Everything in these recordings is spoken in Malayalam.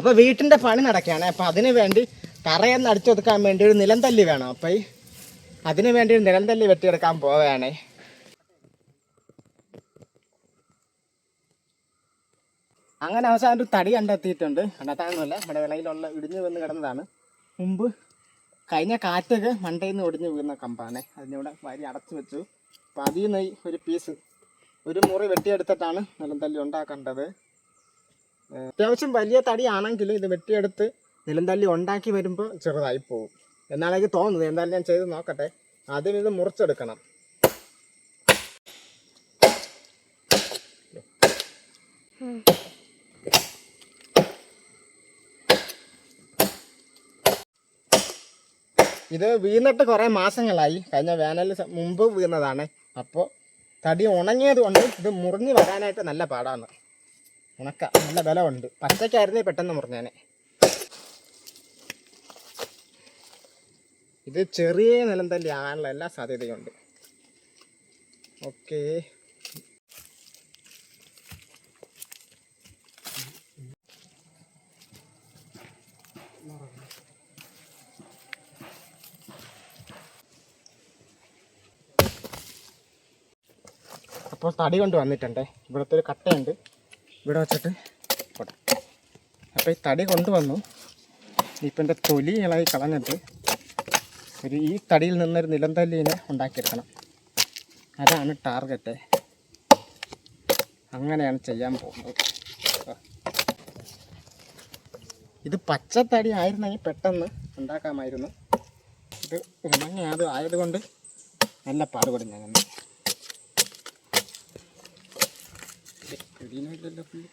അപ്പോൾ വീട്ടിൻ്റെ പണി നടക്കുകയാണ്. അപ്പോൾ അതിന് വേണ്ടി തറയൊന്ന് അടിച്ചൊതുക്കാൻ വേണ്ടി ഒരു നിലംതല്ലി വേണം. അപ്പോൾ അതിന് വേണ്ടി ഒരു നിലംതല്ലി വെട്ടിയെടുക്കാൻ പോവുകയാണേ. അങ്ങനെ അവസാനം ഒരു തടി കണ്ടെത്തിയിട്ടുണ്ട്. കണ്ടെത്താനൊന്നുമില്ല, നമ്മുടെ വിളയിലുള്ള ഇടിഞ്ഞു വന്ന് കിടന്നതാണ്. മുമ്പ് കഴിഞ്ഞ കാറ്റൊക്കെ മണ്ടയിൽ നിന്ന് ഒടിഞ്ഞു വീഴുന്ന കമ്പാണ്. അതിനിവിടെ വാരി അടച്ചു വെച്ചു. അപ്പോൾ അതിൽ നിന്ന് ഒരു പീസ്, ഒരു മുറി വെട്ടിയെടുത്തിട്ടാണ് നിലംതല്ലി ഉണ്ടാക്കേണ്ടത്. അത്യാവശ്യം വലിയ തടിയാണെങ്കിലും ഇത് വെട്ടിയെടുത്ത് നിലംതല്ലി ഉണ്ടാക്കി വരുമ്പോൾ ചെറുതായി പോകും എന്നാണ് എനിക്ക് തോന്നുന്നത്. എന്തായാലും ഞാൻ ചെയ്ത് നോക്കട്ടെ. ആദ്യം ഇത് മുറിച്ചെടുക്കണം. ഇത് വീണിട്ട് കുറേ മാസങ്ങളായി. കഴിഞ്ഞ വേനലിന് മുമ്പ് വീണതാണ്. അപ്പോൾ തടി ഉണങ്ങിയത് കൊണ്ട് ഇത് മുറിഞ്ഞ് വരാനായിട്ട് നല്ല പാടാണ്. ഉണക്ക നല്ല ബലമുണ്ട്. പച്ചക്കായിരുന്നേ പെട്ടെന്ന് മുറിഞ്ഞേനെ. ഇത് ചെറിയ നിലംതല്ലി ആകാനുള്ള എല്ലാ സാധ്യതയുണ്ട്. ഓക്കേ, അപ്പോൾ തടി കൊണ്ട് വന്നിട്ടുണ്ട്. ഇവിടുത്തെ ഒരു കട്ടയുണ്ട്, ഇവിടെ വെച്ചിട്ട് പോട്ടെ. അപ്പോൾ ഈ തടി കൊണ്ടുവന്നു. ഇപ്പം എൻ്റെ തൊലി ഇളകി കളഞ്ഞിട്ട് ഈ തടിയിൽ നിന്നൊരു നിലംതല്ലീനെ ഉണ്ടാക്കിയെടുക്കണം. അതാണ് ടാർഗറ്റ്. അങ്ങനെയാണ് ചെയ്യാൻ പോകുന്നത്. ഇത് പച്ചത്തടി ആയിരുന്നെങ്കിൽ പെട്ടെന്ന് ഉണ്ടാക്കാമായിരുന്നു. ഇത് ഉണങ്ങി അത് ആയതുകൊണ്ട് നല്ല പാടുപെടും ഞാൻ. ഇല്ലല്ലോ പുള്ളി.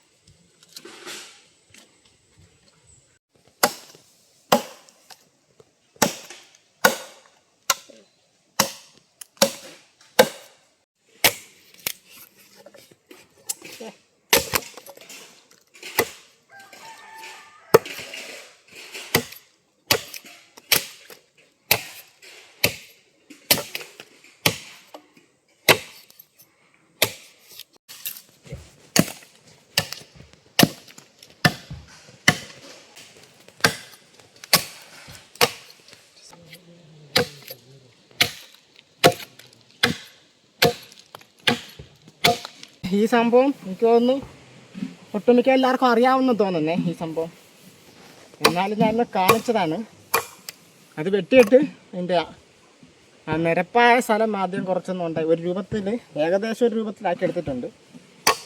ഈ സംഭവം എനിക്ക് തോന്നുന്നു ഒട്ടുമിക്ക എല്ലാവർക്കും അറിയാവുന്ന തോന്നുന്നേ ഈ സംഭവം. എന്നാലും ഞാൻ കാണിച്ചതാണ്. അത് വെട്ടിയിട്ട് അതിൻ്റെ ആ നിരപ്പായ സ്ഥലം ആദ്യം കുറച്ചൊന്നും ഉണ്ടായി ഒരു രൂപത്തിൽ, ഏകദേശം ഒരു രൂപത്തിലാക്കി എടുത്തിട്ടുണ്ട്.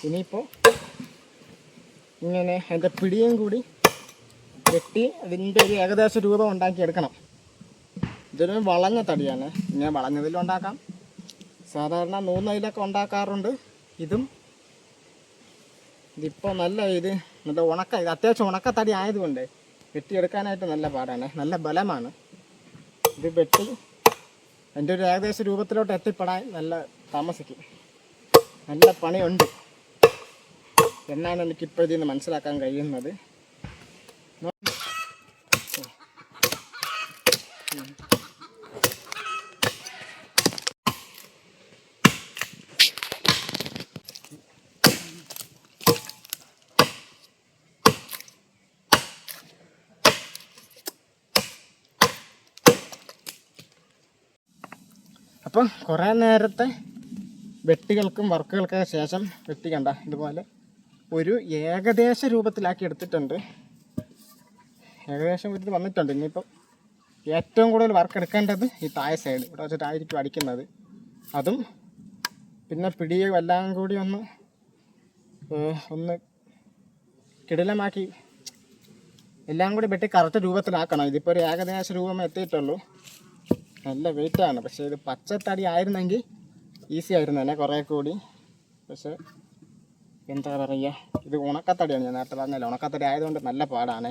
ഇനിയിപ്പോൾ ഇങ്ങനെ അതിൻ്റെ പിടിയും കൂടി വെട്ടി അതിൻ്റെ ഒരു ഏകദേശം രൂപം ഉണ്ടാക്കി എടുക്കണം. ഇതൊരു വളഞ്ഞ തടിയാണ്. ഇങ്ങനെ വളഞ്ഞതിലുണ്ടാക്കാം, സാധാരണ നൂന്നതിലൊക്കെ ഉണ്ടാക്കാറുണ്ട്. ഇതിപ്പോൾ നല്ല ഉണക്ക, ഇത് അത്യാവശ്യം ഉണക്കത്തടി ആയതുകൊണ്ട് വെട്ടിയെടുക്കാനായിട്ട് നല്ല പാടാണ്, നല്ല ബലമാണ്. ഇത് വെട്ടി എൻ്റെ ഒരു ഏകദേശ രൂപത്തിലോട്ട് എത്തിപ്പെടാൻ നല്ല താമസിക്കും, നല്ല പണിയുണ്ട് എന്നാണ് എനിക്കിപ്പോൾ ഇതിൽ നിന്ന് മനസ്സിലാക്കാൻ കഴിയുന്നത്. അപ്പം കുറേ നേരത്തെ വെട്ടികൾക്കും വർക്കുകൾക്കൊക്കെ ശേഷം വെട്ടിക്കണ്ട ഇതുപോലെ ഒരു ഏകദേശ രൂപത്തിലാക്കി എടുത്തിട്ടുണ്ട്. ഏകദേശം ഇത് വന്നിട്ടുണ്ട്. ഇനിയിപ്പം ഏറ്റവും കൂടുതൽ വർക്ക് എടുക്കേണ്ടത് ഈ താഴെ സൈഡ് ഇവിടെ വെച്ചിട്ടായിരിക്കും അടിക്കുന്നത്. അതും പിന്നെ പിടിയും എല്ലാം കൂടി ഒന്ന് കിടിലമാക്കി എല്ലാം കൂടി വെട്ടി കറക്റ്റ് രൂപത്തിലാക്കണം. ഇതിപ്പോൾ ഒരു ഏകദേശ രൂപം എത്തിയിട്ടുള്ളൂ. നല്ല വെയിറ്റാണ്. പക്ഷേ ഇത് പച്ചത്തടി ആയിരുന്നെങ്കിൽ ഈസി ആയിരുന്നു തന്നെ കുറേ കൂടി. പക്ഷേ എന്താ പറയുക, ഇത് ഉണക്കത്തടിയാണ്. ഞാൻ നേരത്തെ പറഞ്ഞല്ലോ, ഉണക്കത്തടി ആയതുകൊണ്ട് നല്ല പാടാണ്.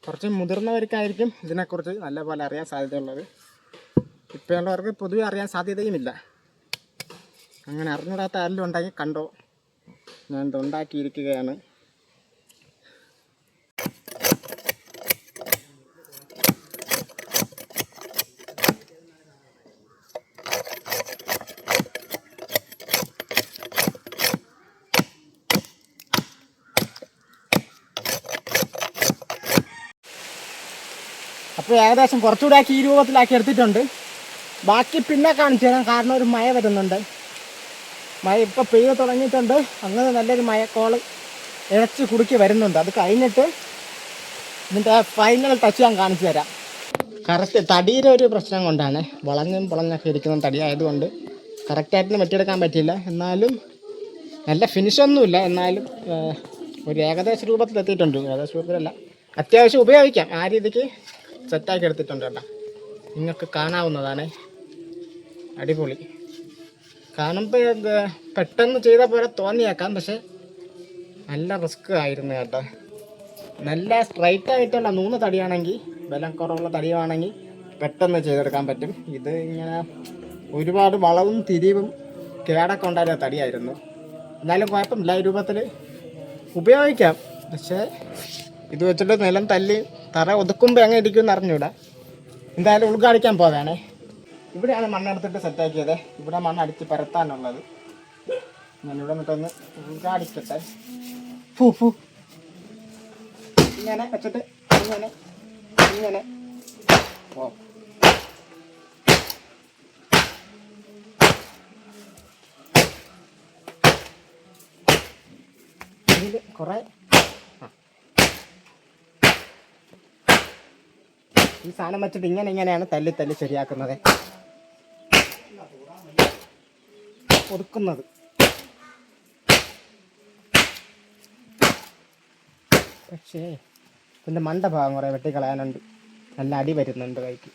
കുറച്ച് മുതിർന്നവർക്കായിരിക്കും ഇതിനെക്കുറിച്ച് നല്ല പോലെ അറിയാൻ സാധ്യതയുള്ളത്. ഇപ്പോഴുള്ളവർക്ക് പൊതുവെ അറിയാൻ സാധ്യതയുമില്ല. അങ്ങനെ അറിഞ്ഞൂടാത്ത ആരെങ്കിലും ഉണ്ടെങ്കിൽ കണ്ടോ, ഞാൻ ഇത് ഉണ്ടാക്കിയിരിക്കുകയാണ്. ഇപ്പോൾ ഏകദേശം കുറച്ചുകൂടെ ആക്കി ഈ രൂപത്തിലാക്കി എടുത്തിട്ടുണ്ട്. ബാക്കി പിന്നെ കാണിച്ചു തരാം, കാരണം ഒരു മഴ വരുന്നുണ്ട്. മഴ ഇപ്പോൾ പെയ്ത് തുടങ്ങിയിട്ടുണ്ട്. അങ്ങനെ നല്ലൊരു മഴക്കോള് ഇഴച്ച് കുടുക്കി വരുന്നുണ്ട്. അത് കഴിഞ്ഞിട്ട് ഇതിൻ്റെ ഫൈനൽ ടച്ച് ഞാൻ കാണിച്ചു തരാം. കറക്റ്റ് തടിയുടെ ഒരു പ്രശ്നം കൊണ്ടാണ്, വളഞ്ഞും പൊളഞ്ഞൊക്കെ ഇരിക്കുന്ന തടി ആയതുകൊണ്ട് കറക്റ്റായിട്ട് വെട്ടിയെടുക്കാൻ പറ്റിയില്ല. എന്നാലും നല്ല ഫിനിഷൊന്നുമില്ല, എന്നാലും ഒരു ഏകദേശ രൂപത്തിലെത്തിയിട്ടുണ്ട്. ഏകദേശ രൂപത്തിലല്ല, അത്യാവശ്യം ഉപയോഗിക്കാം, ആ രീതിക്ക് സെറ്റാക്കി എടുത്തിട്ടുണ്ട് കേട്ടോ. നിങ്ങൾക്ക് കാണാവുന്നതാണ്. അടിപൊളി. കാണുമ്പോൾ പെട്ടെന്ന് ചെയ്ത പോലെ തോന്നിയേക്കാം, പക്ഷെ നല്ല റിസ്ക് ആയിരുന്നു കേട്ടോ. നല്ല സ്ട്രൈറ്റ് ആയിട്ടുള്ള 3 തടിയാണെങ്കിൽ, ബലം കുറവുള്ള തടിയാണെങ്കിൽ പെട്ടെന്ന് ചെയ്തെടുക്കാൻ പറ്റും. ഇത് ഇങ്ങനെ ഒരുപാട് വളവും തിരിവും കേടൊക്കെ ഉണ്ടായിരുന്ന തടിയായിരുന്നു. എന്നാലും കുഴപ്പമില്ല, ഈ രൂപത്തിൽ ഉപയോഗിക്കാം. പക്ഷേ ഇത് വെച്ചിട്ട് നിലം തല്ലി തറ ഒതുക്കുമ്പോൾ എങ്ങനെ ഇരിക്കുമെന്ന് അറിഞ്ഞൂടാ. എന്തായാലും ഉൾക്കാടിക്കാൻ പോവേണേ. ഇവിടെയാണ് മണ്ണെടുത്തിട്ട് സെറ്റാക്കിയത്. ഇവിടെ മണ്ണടിച്ച് പരത്താനുള്ളത്. ഞാനിവിടെ നിന്നിട്ടൊന്ന് ഉൾക്കാടിക്കട്ടെ. ഇങ്ങനെ വെച്ചിട്ട് ഇങ്ങനെ ഇങ്ങനെ ഓ ഇതിൽ കുറേ ഈ സാധനം വെച്ചിട്ട് ഇങ്ങനെയാണ് തല്ലി ശരിയാക്കുന്നത്, ഒതുക്കുന്നത്. പക്ഷേ ഇതിൻ്റെ മണ്ടഭാഗം കുറേ വെട്ടിക്കളയാനുണ്ട്. നല്ല അടി വരുന്നുണ്ട് കൈക്ക്.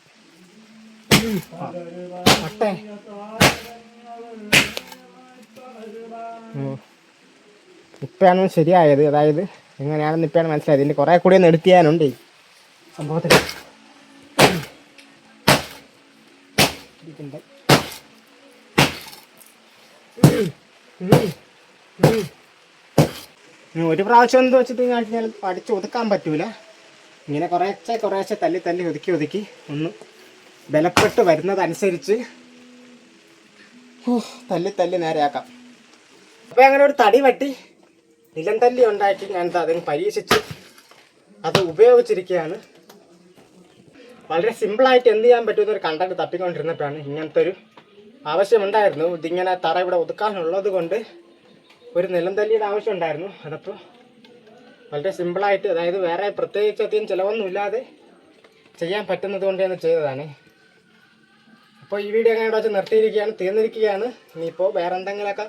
മട്ടേ ഇപ്പോഴാണ് ശരിയായത്. അതായത് എങ്ങനെയാണെന്ന് ഇപ്പോഴാണ് മനസ്സിലായത്. ഇതിൻ്റെ കുറേ കൂടി ഒന്ന് എടുത്ത് ചെയ്യാനുണ്ട് ഈ സംഭവത്തിൽ. ഒരു പ്രാവശ്യം എന്ത് വെച്ചിട്ട് കഴിഞ്ഞാൽ പഠിച്ച് ഒതുക്കാൻ പറ്റൂല. ഇങ്ങനെ കുറേശ്ശെ തല്ലി ഒതുക്കി ഒന്ന് ബലപ്പെട്ട് വരുന്നതനുസരിച്ച് തല്ലി നേരെയാക്കാം. അപ്പോൾ അങ്ങനെ ഒരു തടി വെട്ടി നിലം തല്ലി ഉണ്ടാക്കി ഞാൻ അതിന് പരീക്ഷിച്ച് അത് ഉപയോഗിച്ചിരിക്കുകയാണ്. വളരെ സിമ്പിളായിട്ട് എന്ത് ചെയ്യാൻ പറ്റുന്നൊരു കണ്ടന്റ് തപ്പിക്കൊണ്ടിരുന്നപ്പോഴാണ് ഇങ്ങനത്തെ ഒരു ആവശ്യമുണ്ടായിരുന്നു. ഇതിങ്ങനെ തറ ഇവിടെ ഒതുക്കാനുള്ളത് കൊണ്ട് ഒരു നിലം തല്ലിയുടെ ആവശ്യം ഉണ്ടായിരുന്നു. അതപ്പോൾ വളരെ സിമ്പിളായിട്ട്, അതായത് വേറെ പ്രത്യേകിച്ച് അധികം ചിലവൊന്നുമില്ലാതെ ചെയ്യാൻ പറ്റുന്നത് കൊണ്ട് ഞാൻ ചെയ്തതാണ്. അപ്പോൾ ഈ വീഡിയോ അങ്ങനെ വെച്ച് തീർന്നിരിക്കുകയാണ്. ഇനിയിപ്പോൾ വേറെ എന്തെങ്കിലുമൊക്കെ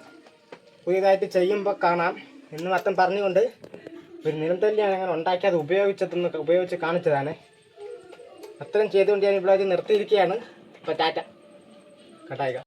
പുതിയതായിട്ട് ചെയ്യുമ്പോൾ കാണാം എന്ന് മാത്രം പറഞ്ഞുകൊണ്ട് ഒരു നിലം തല്ലിയാണ് അങ്ങനെ ഉണ്ടാക്കി അത് ഉപയോഗിച്ച് കാണിച്ചതാണ്. അത്രയും ചെയ്തുകൊണ്ട് ഞാൻ ഇവിടെ നിർത്തിയിരിക്കുകയാണ്. അപ്പോൾ ടാറ്റ കട്ടായിക്കാം.